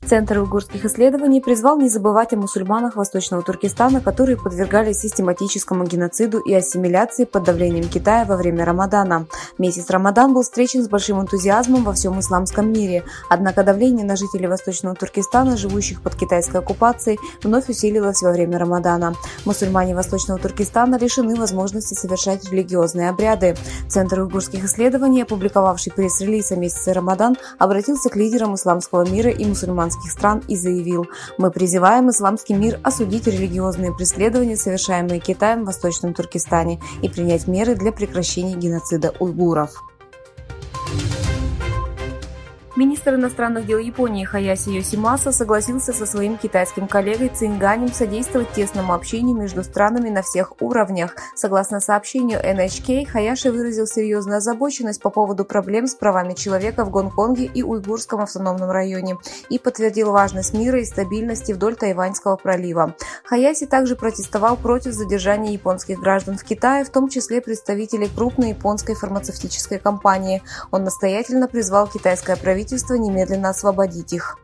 Центр уйгурских исследований призвал не забывать о мусульманах Восточного Туркестана, которые подвергались систематическому геноциду и ассимиляции под давлением Китая во время Рамадана. Месяц Рамадан был встречен с большим энтузиазмом во всем исламском мире. Однако давление на жителей Восточного Туркестана, живущих под китайской оккупацией, вновь усилилось во время Рамадана. Мусульмане Восточного Туркестана лишены возможности совершать религиозные обряды. Центр уйгурских исследований, опубликовавший пресс-релиз о месяце Рамадан, обратился к лидерам исламского мира и мусульманских стран и заявил: «Мы призываем исламский мир осудить религиозные преследования, совершаемые Китаем в Восточном Туркестане, и принять меры для прекращения геноцида уйгуров». Министр иностранных дел Японии Хаяси Йосимаса согласился со своим китайским коллегой Цинь Ганем содействовать тесному общению между странами на всех уровнях. Согласно сообщению NHK, Хаяши выразил серьезную озабоченность по поводу проблем с правами человека в Гонконге и Уйгурском автономном районе и подтвердил важность мира и стабильности вдоль Тайваньского пролива. Хаяси также протестовал против задержания японских граждан в Китае, в том числе представителей крупной японской фармацевтической компании. Он настоятельно призвал китайское правительство немедленно освободить их.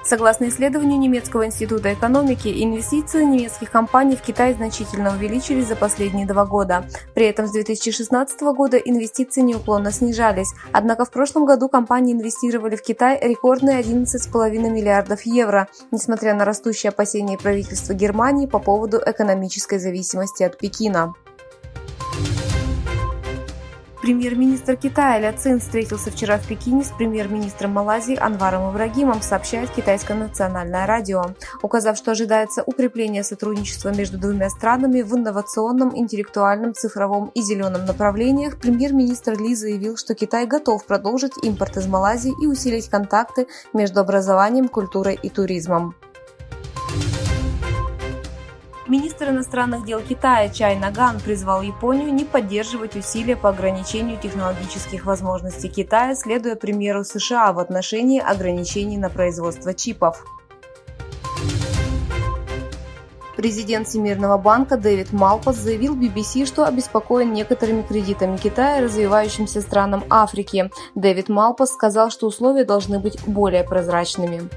Согласно исследованию немецкого института экономики, инвестиции немецких компаний в Китай значительно увеличились за последние 2 года. При этом с 2016 года инвестиции неуклонно снижались. Однако в прошлом году компании инвестировали в Китай рекордные 11,5 миллиардов евро, несмотря на растущие опасения правительства Германии по поводу экономической зависимости от Пекина. Премьер-министр Китая Ля Цин встретился вчера в Пекине с премьер-министром Малайзии Анваром Ибрагимом, сообщает Китайское национальное радио. Указав, что ожидается укрепление сотрудничества между двумя странами в инновационном, интеллектуальном, цифровом и зеленом направлениях, премьер-министр Ли заявил, что Китай готов продолжить импорт из Малайзии и усилить контакты между образованием, культурой и туризмом. Министр иностранных дел Китая Чай Наган призвал Японию не поддерживать усилия по ограничению технологических возможностей Китая, следуя примеру США в отношении ограничений на производство чипов. Президент Всемирного банка Дэвид Малпас заявил BBC, что обеспокоен некоторыми кредитами Китая развивающимся странам Африки. Дэвид Малпас сказал, что условия должны быть более прозрачными.